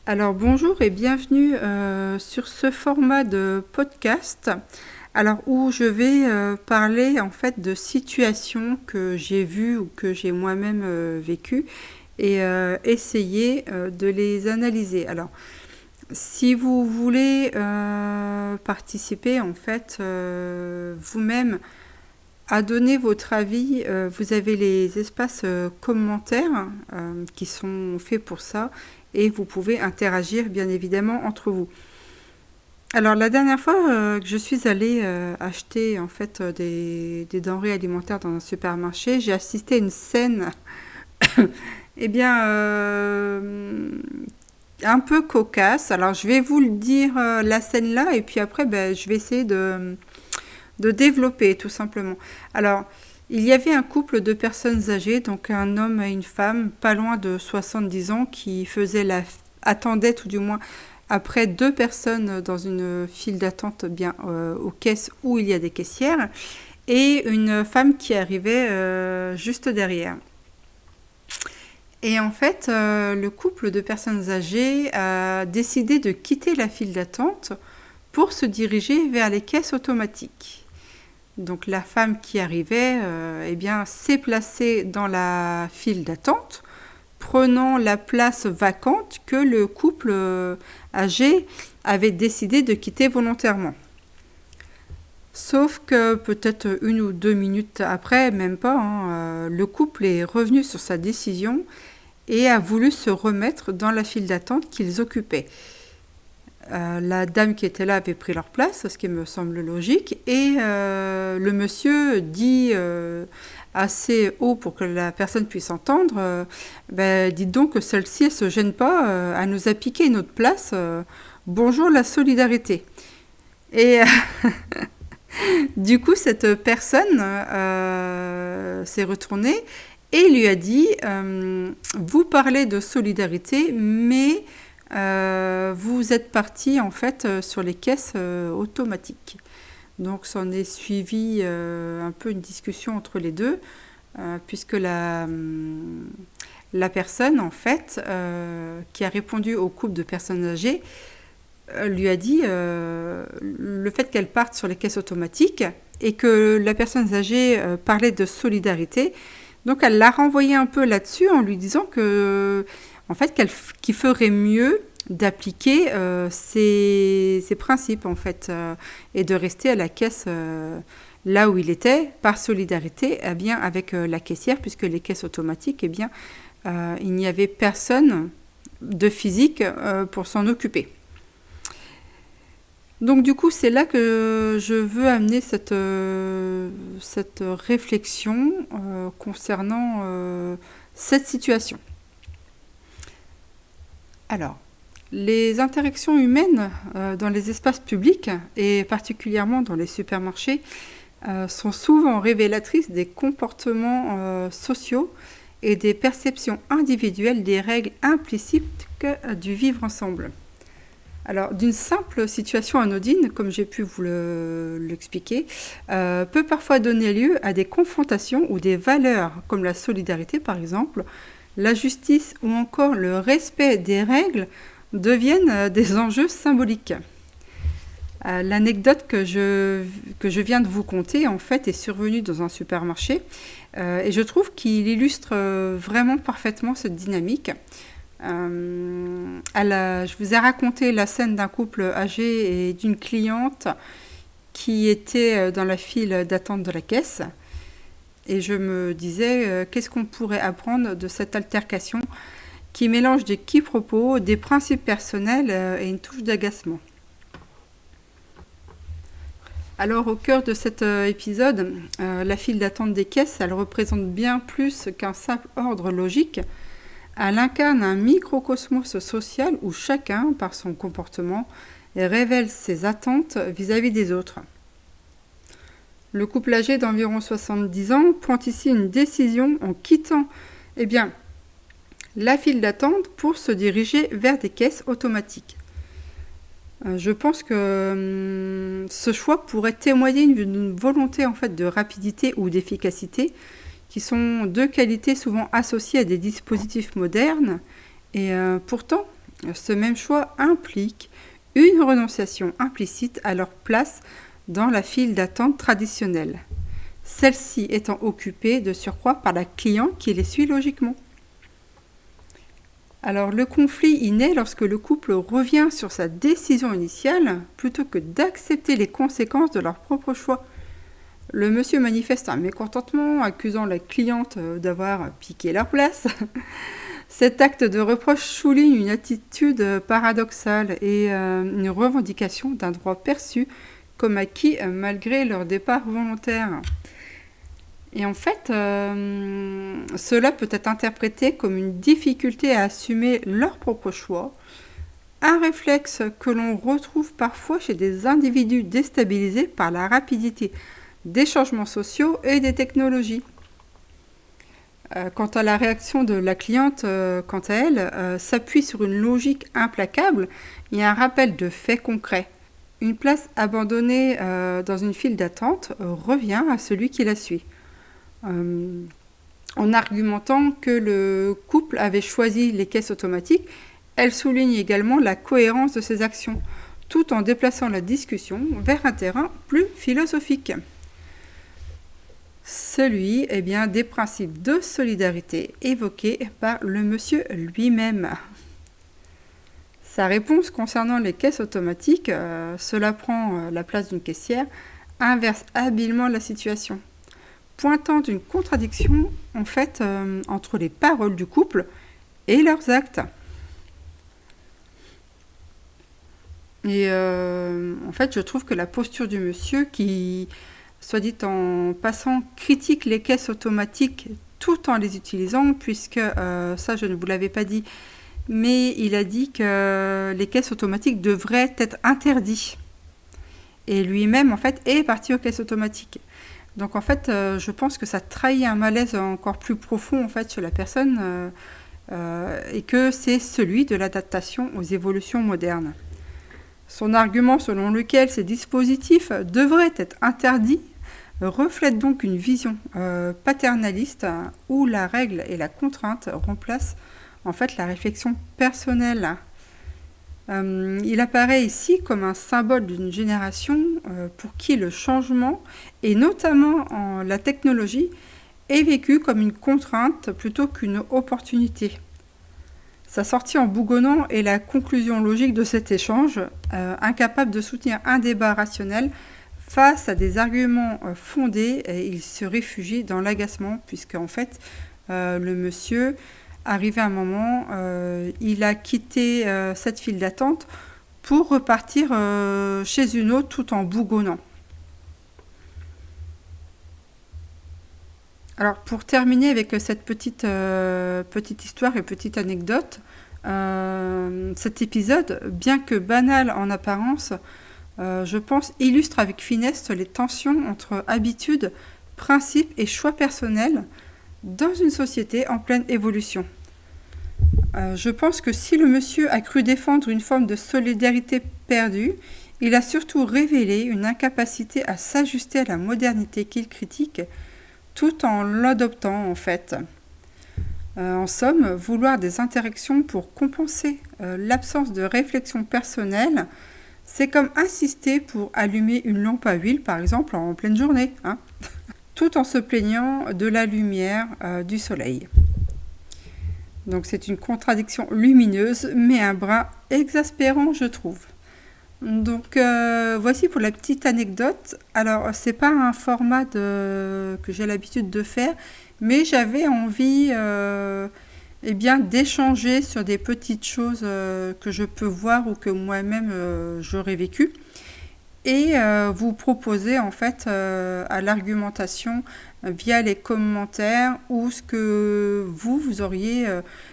Alors bonjour et bienvenue sur ce format de podcast. Alors où je vais parler en fait de situations que j'ai vues ou que j'ai moi-même vécues et essayer de les analyser. Alors si vous voulez participer en fait vous-même à donner votre avis, vous avez les espaces commentaires qui sont faits pour ça et vous pouvez interagir bien évidemment entre vous. Alors la dernière fois que je suis allée acheter en fait des denrées alimentaires dans un supermarché, j'ai assisté à une scène eh bien un peu cocasse. Alors je vais vous le dire la scène là et puis après je vais essayer de développer tout simplement. Alors, il y avait un couple de personnes âgées, donc un homme et une femme, pas loin de 70 ans, qui attendait tout du moins après deux personnes dans une file d'attente bien aux caisses où il y a des caissières, et une femme qui arrivait juste derrière. Et en fait, le couple de personnes âgées a décidé de quitter la file d'attente pour se diriger vers les caisses automatiques. Donc la femme qui arrivait s'est placée dans la file d'attente, prenant la place vacante que le couple âgé avait décidé de quitter volontairement. Sauf que peut-être 1 ou 2 minutes après, même pas, le couple est revenu sur sa décision et a voulu se remettre dans la file d'attente qu'ils occupaient. La dame qui était là avait pris leur place, ce qui me semble logique, et le monsieur dit assez haut pour que la personne puisse entendre, dites donc que celle-ci ne se gêne pas, elle nous a piqué notre place, bonjour la solidarité. Et du coup, cette personne s'est retournée et lui a dit, vous parlez de solidarité, mais vous êtes parti en fait sur les caisses automatiques. Donc s'en est suivi un peu une discussion entre les deux, puisque la personne en fait qui a répondu au couple de personnes âgées lui a dit le fait qu'elle parte sur les caisses automatiques et que la personne âgée parlait de solidarité. Donc elle l'a renvoyé un peu là-dessus en lui disant que en fait qu'il ferait mieux d'appliquer ces principes en fait et de rester à la caisse là où il était par solidarité bien avec la caissière, puisque les caisses automatiques il n'y avait personne de physique pour s'en occuper. Donc du coup, c'est là que je veux amener cette réflexion concernant cette situation. Alors, les interactions humaines dans les espaces publics, et particulièrement dans les supermarchés, sont souvent révélatrices des comportements sociaux et des perceptions individuelles des règles implicites du vivre ensemble. Alors, d'une simple situation anodine, comme j'ai pu vous l'expliquer, peut parfois donner lieu à des confrontations où des valeurs comme la solidarité, par exemple, la justice ou encore le respect des règles deviennent des enjeux symboliques. L'anecdote que je viens de vous conter, en fait, est survenue dans un supermarché et je trouve qu'il illustre vraiment parfaitement cette dynamique. Je vous ai raconté la scène d'un couple âgé et d'une cliente qui était dans la file d'attente de la caisse. Et je me disais, qu'est-ce qu'on pourrait apprendre de cette altercation qui mélange des quiproquos, des principes personnels et une touche d'agacement. Alors au cœur de cet épisode, la file d'attente des caisses, elle représente bien plus qu'un simple ordre logique. Elle incarne un microcosmos social où chacun, par son comportement, révèle ses attentes vis-à-vis des autres. Le couple âgé d'environ 70 ans prend ici une décision en quittant la file d'attente pour se diriger vers des caisses automatiques. Je pense que ce choix pourrait témoigner d'une volonté en fait, de rapidité ou d'efficacité, qui sont deux qualités souvent associées à des dispositifs modernes. Et pourtant, Ce même choix implique une renonciation implicite à leur place dans la file d'attente traditionnelle, celle-ci étant occupée de surcroît par la cliente qui les suit logiquement. Alors le conflit y naît lorsque le couple revient sur sa décision initiale plutôt que d'accepter les conséquences de leur propre choix. Le monsieur manifeste un mécontentement, accusant la cliente d'avoir piqué leur place. Cet acte de reproche souligne une attitude paradoxale et une revendication d'un droit perçu comme acquis malgré leur départ volontaire. Et en fait, cela peut être interprété comme une difficulté à assumer leur propre choix, un réflexe que l'on retrouve parfois chez des individus déstabilisés par la rapidité des changements sociaux et des technologies. Quant à la réaction de la cliente, quant à elle, s'appuie sur une logique implacable et un rappel de faits concrets. Une place abandonnée dans une file d'attente revient à celui qui la suit. En argumentant que le couple avait choisi les caisses automatiques, elle souligne également la cohérence de ses actions, tout en déplaçant la discussion vers un terrain plus philosophique. Celui des principes de solidarité évoqués par le monsieur lui-même. Sa réponse concernant les caisses automatiques, cela prend la place d'une caissière, inverse habilement la situation, pointant une contradiction en fait entre les paroles du couple et leurs actes. Et en fait, je trouve que la posture du monsieur qui, soit dit en passant, critique les caisses automatiques tout en les utilisant, puisque ça je ne vous l'avais pas dit, mais il a dit que les caisses automatiques devraient être interdites. Et lui-même, en fait, est parti aux caisses automatiques. Donc, en fait, je pense que ça trahit un malaise encore plus profond, en fait, chez la personne, et que c'est celui de l'adaptation aux évolutions modernes. Son argument selon lequel ces dispositifs devraient être interdits reflète donc une vision paternaliste où la règle et la contrainte remplacent en fait la réflexion personnelle. Il apparaît ici comme un symbole d'une génération pour qui le changement, et notamment la technologie, est vécu comme une contrainte plutôt qu'une opportunité. Sa sortie en bougonnant est la conclusion logique de cet échange, incapable de soutenir un débat rationnel face à des arguments fondés, et il se réfugie dans l'agacement, puisque en fait, le monsieur, arrivé à un moment, il a quitté cette file d'attente pour repartir chez une autre tout en bougonnant. Alors, pour terminer avec cette petite histoire et petite anecdote, cet épisode, bien que banal en apparence, je pense, illustre avec finesse les tensions entre habitudes, principes et choix personnels dans une société en pleine évolution. Je pense que si le monsieur a cru défendre une forme de solidarité perdue, il a surtout révélé une incapacité à s'ajuster à la modernité qu'il critique, tout en l'adoptant en fait. En somme, vouloir des interactions pour compenser l'absence de réflexion personnelle, c'est comme insister pour allumer une lampe à huile, par exemple, en pleine journée, tout en se plaignant de la lumière du soleil. Donc c'est une contradiction lumineuse, mais un brin exaspérant, je trouve. Donc voici pour la petite anecdote. Alors c'est pas un format que j'ai l'habitude de faire, mais j'avais envie d'échanger sur des petites choses que je peux voir ou que moi-même j'aurais vécu, et vous proposer en fait à l'argumentation via les commentaires ou ce que vous auriez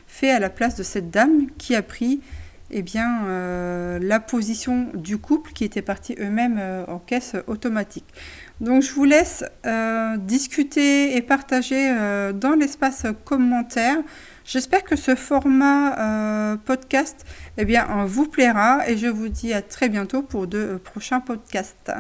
fait à la place de cette dame qui a pris la position du couple qui était parti eux-mêmes en caisse automatique. Donc je vous laisse discuter et partager dans l'espace commentaire. J'espère que ce format podcast vous plaira, et je vous dis à très bientôt pour de prochains podcasts.